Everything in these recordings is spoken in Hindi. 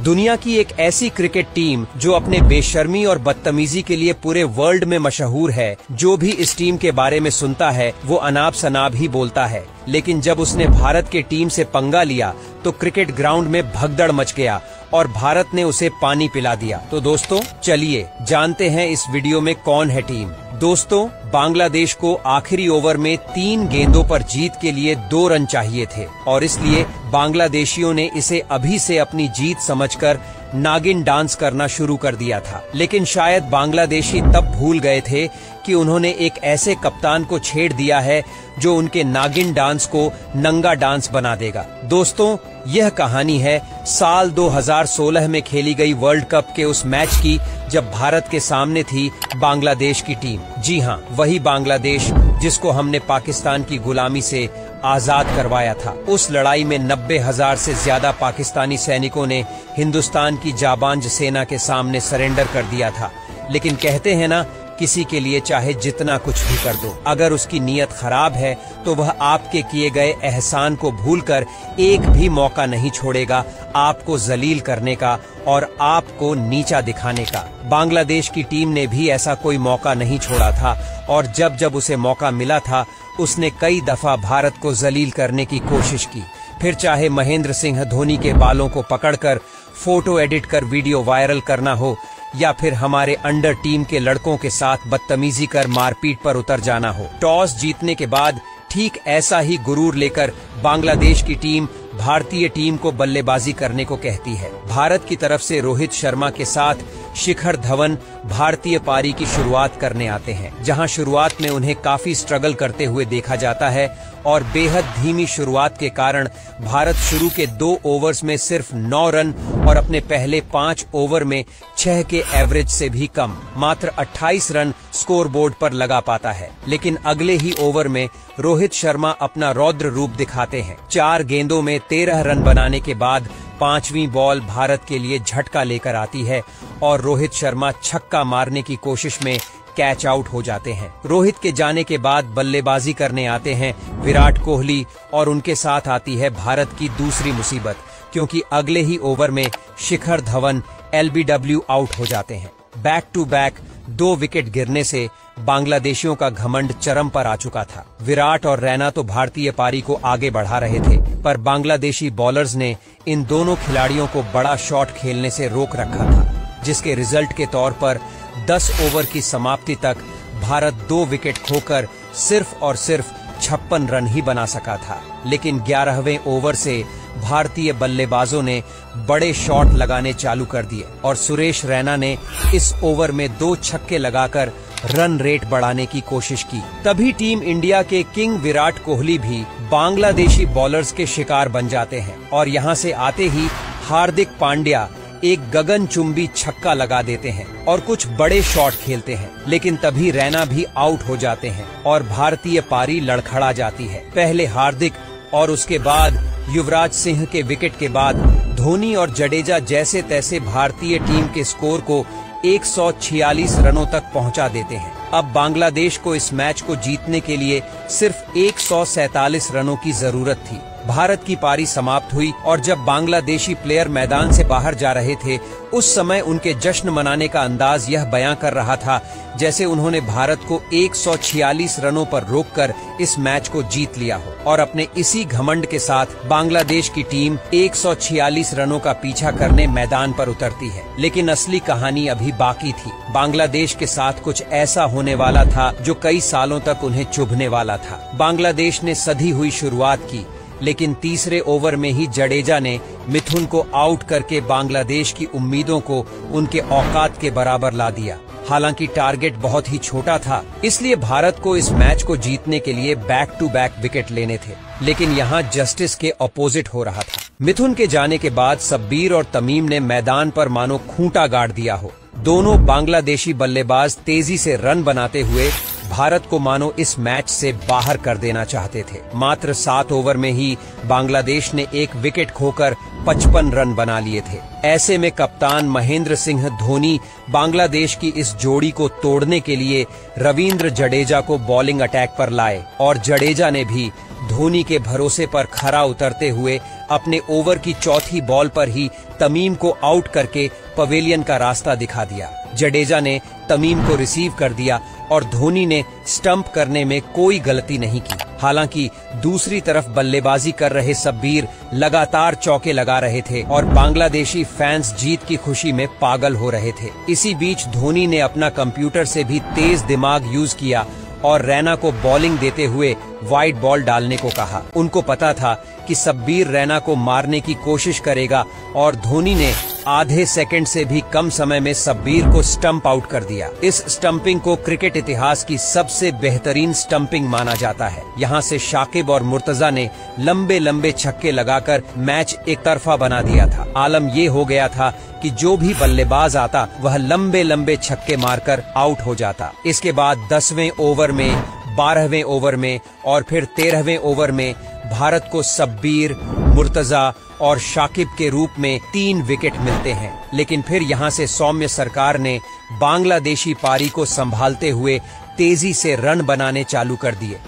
दुनिया की एक ऐसी क्रिकेट टीम जो अपने बेशर्मी और बदतमीजी के लिए पूरे वर्ल्ड में मशहूर है। जो भी इस टीम के बारे में सुनता है वो अनाब शनाब ही बोलता है, लेकिन जब उसने भारत के टीम से पंगा लिया तो क्रिकेट ग्राउंड में भगदड़ मच गया और भारत ने उसे पानी पिला दिया। तो दोस्तों चलिए जानते हैं इस वीडियो में कौन है टीम। दोस्तों, बांग्लादेश को आखिरी ओवर में 3 गेंदों पर जीत के लिए 2 रन चाहिए थे और इसलिए बांग्लादेशियों ने इसे अभी से अपनी जीत समझकर नागिन डांस करना शुरू कर दिया था। लेकिन शायद बांग्लादेशी तब भूल गए थे कि उन्होंने एक ऐसे कप्तान को छेड़ दिया है जो उनके नागिन डांस को नंगा डांस बना देगा। दोस्तों, यह कहानी है साल 2016 में खेली गई वर्ल्ड कप के उस मैच की जब भारत के सामने थी बांग्लादेश की टीम। जी हाँ, वही बांग्लादेश जिसको हमने पाकिस्तान की गुलामी से आजाद करवाया था। उस लड़ाई में 90,000 से ज्यादा पाकिस्तानी सैनिकों ने हिंदुस्तान की जाबांज सेना के सामने सरेंडर कर दिया था। लेकिन कहते हैं ना, किसी के लिए चाहे जितना कुछ भी कर दो, अगर उसकी नीयत खराब है तो वह आपके किए गए एहसान को भूलकर एक भी मौका नहीं छोड़ेगा आपको जलील करने का और आपको नीचा दिखाने का। बांग्लादेश की टीम ने भी ऐसा कोई मौका नहीं छोड़ा था और जब जब उसे मौका मिला था उसने कई दफा भारत को जलील करने की कोशिश की। फिर चाहे महेंद्र सिंह धोनी के बालों को पकड़कर फोटो एडिट कर वीडियो वायरल करना हो या फिर हमारे अंडर टीम के लड़कों के साथ बदतमीजी कर मारपीट पर उतर जाना हो। टॉस जीतने के बाद ठीक ऐसा ही गुरूर लेकर बांग्लादेश की टीम भारतीय टीम को बल्लेबाजी करने को कहती है। भारत की तरफ से रोहित शर्मा के साथ शिखर धवन भारतीय पारी की शुरुआत करने आते हैं, जहां शुरुआत में उन्हें काफी स्ट्रगल करते हुए देखा जाता है और बेहद धीमी शुरुआत के कारण भारत शुरू के 2 ओवर्स में सिर्फ 9 रन और अपने पहले 5 ओवर में 6 के एवरेज से भी कम मात्र 28 रन स्कोरबोर्ड पर लगा पाता है। लेकिन अगले ही ओवर में रोहित शर्मा अपना रौद्र रूप दिखाते हैं। 4 गेंदों में 13 रन बनाने के बाद 5वीं बॉल भारत के लिए झटका लेकर आती है और रोहित शर्मा छक्का मारने की कोशिश में कैच आउट हो जाते हैं। रोहित के जाने के बाद बल्लेबाजी करने आते हैं विराट कोहली और उनके साथ आती है भारत की दूसरी मुसीबत, क्योंकि अगले ही ओवर में शिखर धवन LBW आउट हो जाते हैं। बैक टू बैक 2 विकेट गिरने से बांग्लादेशियों का घमंड चरम पर आ चुका था। विराट और रैना तो भारतीय पारी को आगे बढ़ा रहे थे, पर बांग्लादेशी बॉलर्स ने इन दोनों खिलाड़ियों को बड़ा शॉट खेलने से रोक रखा था, जिसके रिजल्ट के तौर पर 10 ओवर की समाप्ति तक भारत 2 विकेट खोकर सिर्फ और सिर्फ 56 रन ही बना सका था। लेकिन 11वें ओवर से भारतीय बल्लेबाजों ने बड़े शॉट लगाने चालू कर दिए और सुरेश रैना ने इस ओवर में 2 छक्के लगाकर रन रेट बढ़ाने की कोशिश की। तभी टीम इंडिया के किंग विराट कोहली भी बांग्लादेशी बॉलर्स के शिकार बन जाते हैं और यहां से आते ही हार्दिक पांड्या एक गगनचुंबी छक्का लगा देते हैं और कुछ बड़े शॉट खेलते हैं। लेकिन तभी रैना भी आउट हो जाते हैं और भारतीय पारी लड़खड़ा जाती है। पहले हार्दिक और उसके बाद युवराज सिंह के विकेट के बाद धोनी और जडेजा जैसे तैसे भारतीय टीम के स्कोर को 146 रनों तक पहुंचा देते हैं। अब बांग्लादेश को इस मैच को जीतने के लिए सिर्फ 147 रनों की जरूरत थी। भारत की पारी समाप्त हुई और जब बांग्लादेशी प्लेयर मैदान से बाहर जा रहे थे उस समय उनके जश्न मनाने का अंदाज यह बयां कर रहा था जैसे उन्होंने भारत को 146 रनों पर रोककर इस मैच को जीत लिया हो। और अपने इसी घमंड के साथ बांग्लादेश की टीम 146 रनों का पीछा करने मैदान पर उतरती है। लेकिन असली कहानी अभी बाकी थी। बांग्लादेश के साथ कुछ ऐसा होने वाला था जो कई सालों तक उन्हें चुभने वाला था। बांग्लादेश ने सधी हुई शुरुआत की, लेकिन तीसरे ओवर में ही जडेजा ने मिथुन को आउट करके बांग्लादेश की उम्मीदों को उनके औकात के बराबर ला दिया। हालांकि टारगेट बहुत ही छोटा था, इसलिए भारत को इस मैच को जीतने के लिए बैक टू बैक विकेट लेने थे। लेकिन यहाँ जस्टिस के ऑपोजिट हो रहा था। मिथुन के जाने के बाद शब्बीर और तमीम ने मैदान पर मानो खूंटा गाड़ दिया हो। दोनों बांग्लादेशी बल्लेबाज तेजी से रन बनाते हुए भारत को मानो इस मैच से बाहर कर देना चाहते थे। मात्र 7 ओवर में ही बांग्लादेश ने 1 विकेट खोकर 55 रन बना लिए थे। ऐसे में कप्तान महेंद्र सिंह धोनी बांग्लादेश की इस जोड़ी को तोड़ने के लिए रविंद्र जडेजा को बॉलिंग अटैक पर लाए और जडेजा ने भी धोनी के भरोसे पर खरा उतरते हुए अपने ओवर की चौथी बॉल पर ही तमीम को आउट करके पवेलियन का रास्ता दिखा दिया। जडेजा ने तमीम को रिसीव कर दिया और धोनी ने स्टंप करने में कोई गलती नहीं की। हालांकि दूसरी तरफ बल्लेबाजी कर रहे शब्बीर लगातार चौके लगा रहे थे और बांग्लादेशी फैंस जीत की खुशी में पागल हो रहे थे। इसी बीच धोनी ने अपना कंप्यूटर से भी तेज दिमाग यूज किया और रैना को बॉलिंग देते हुए वाइड बॉल डालने को कहा। उनको पता था कि शब्बीर रैना को मारने की कोशिश करेगा और धोनी ने आधे सेकंड से भी कम समय में शब्बीर को स्टंप आउट कर दिया। इस स्टंपिंग को क्रिकेट इतिहास की सबसे बेहतरीन स्टंपिंग माना जाता है। यहाँ से शाकिब और मुर्तजा ने लंबे लंबे छक्के लगाकर मैच एक तरफा बना दिया था। आलम ये हो गया था कि जो भी बल्लेबाज आता वह लंबे लंबे छक्के मारकर आउट हो जाता। इसके बाद 10वें ओवर में, 12वें ओवर में और फिर 13वें ओवर में भारत को शब्बीर, मुर्तजा और शाकिब के रूप में 3 विकेट मिलते हैं। लेकिन फिर यहां से सौम्य सरकार ने बांग्लादेशी पारी को संभालते हुए तेजी से रन बनाने चालू कर दिए,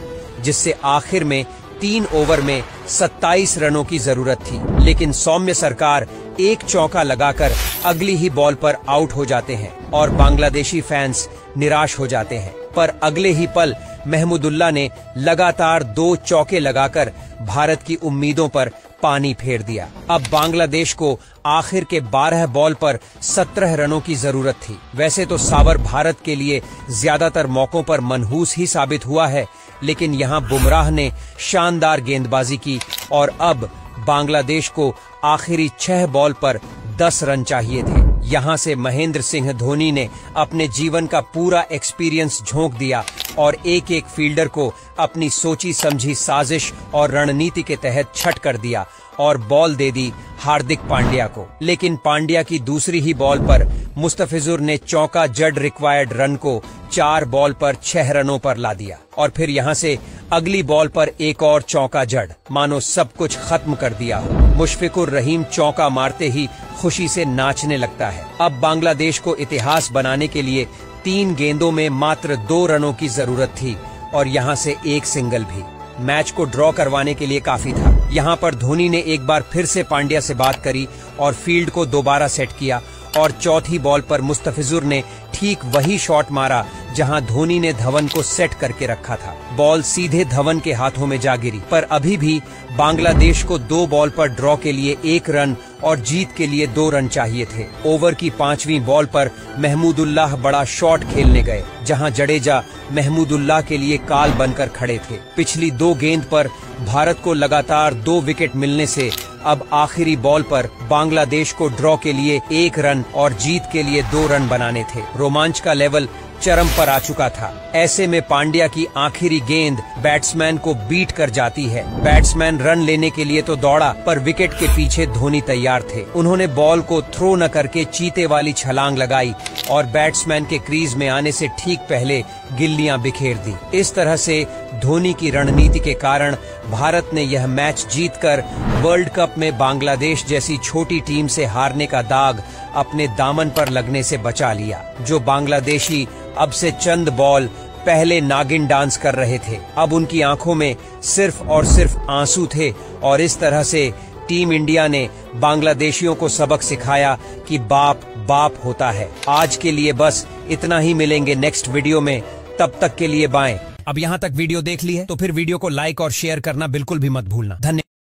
जिससे आखिर में 3 ओवर में 27 रनों की जरूरत थी। लेकिन सौम्य सरकार एक चौका लगाकर अगली ही बॉल पर आउट हो जाते हैं और बांग्लादेशी फैंस निराश हो जाते हैं। पर अगले ही पल महमूदुल्लाह ने लगातार 2 चौके लगाकर भारत की उम्मीदों पर पानी फेर दिया। अब बांग्लादेश को आखिर के 12 बॉल पर 17 रनों की जरूरत थी। वैसे तो सावर भारत के लिए ज्यादातर मौकों पर मनहूस ही साबित हुआ है, लेकिन यहाँ बुमराह ने शानदार गेंदबाजी की और अब बांग्लादेश को आखिरी 6 बॉल पर 10 रन चाहिए थे। यहाँ से महेंद्र सिंह धोनी ने अपने जीवन का पूरा एक्सपीरियंस झोंक दिया और एक एक फील्डर को अपनी सोची समझी साजिश और रणनीति के तहत छट कर दिया और बॉल दे दी हार्दिक पांड्या को। लेकिन पांड्या की दूसरी ही बॉल पर मुस्तफिजुर ने चौका जड रिक्वायर्ड रन को 4 बॉल पर 6 रनों पर ला दिया और फिर यहाँ से अगली बॉल पर एक और चौका जड़, मानो सब कुछ खत्म कर दिया। मुशफिकुर रहीम चौका मारते ही खुशी से नाचने लगता है। अब बांग्लादेश को इतिहास बनाने के लिए 3 गेंदों में मात्र 2 रनों की जरूरत थी और यहाँ से एक सिंगल भी मैच को ड्रॉ करवाने के लिए काफी था। यहाँ पर धोनी ने एक बार फिर से पांड्या से बात करी और फील्ड को दोबारा सेट किया और चौथी बॉल पर मुस्तफिजुर ने ठीक वही शॉट मारा जहां धोनी ने धवन को सेट करके रखा था। बॉल सीधे धवन के हाथों में जा गिरी, पर अभी भी बांग्लादेश को 2 बॉल पर ड्रॉ के लिए 1 रन और जीत के लिए 2 रन चाहिए थे। ओवर की 5वीं बॉल पर महमूदुल्लाह बड़ा शॉट खेलने गए, जहां जडेजा महमूदुल्लाह के लिए काल बनकर खड़े थे। पिछली 2 गेंद पर भारत को लगातार 2 विकेट मिलने से अब आखिरी बॉल पर बांग्लादेश को ड्रॉ के लिए 1 रन और जीत के लिए 2 रन बनाने थे। रोमांच का लेवल चरम पर आ चुका था। ऐसे में पांड्या की आखिरी गेंद बैट्समैन को बीट कर जाती है। बैट्समैन रन लेने के लिए तो दौड़ा, पर विकेट के पीछे धोनी तैयार थे। उन्होंने बॉल को थ्रो न करके चीते वाली छलांग लगाई और बैट्समैन के क्रीज में आने से ठीक पहले गिल्लियां बिखेर दी। इस तरह से धोनी की रणनीति के कारण भारत ने यह मैच जीतकर वर्ल्ड कप में बांग्लादेश जैसी छोटी टीम से हारने का दाग अपने दामन पर लगने से बचा लिया। जो बांग्लादेशी अब से चंद बॉल पहले नागिन डांस कर रहे थे, अब उनकी आंखों में सिर्फ और सिर्फ आंसू थे और इस तरह से टीम इंडिया ने बांग्लादेशियों को सबक सिखाया कि बाप बाप होता है। आज के लिए बस इतना ही, मिलेंगे नेक्स्ट वीडियो में, तब तक के लिए बाय। अब यहाँ तक वीडियो देख ली है तो फिर वीडियो को लाइक और शेयर करना बिल्कुल भी मत भूलना। धन्यवाद।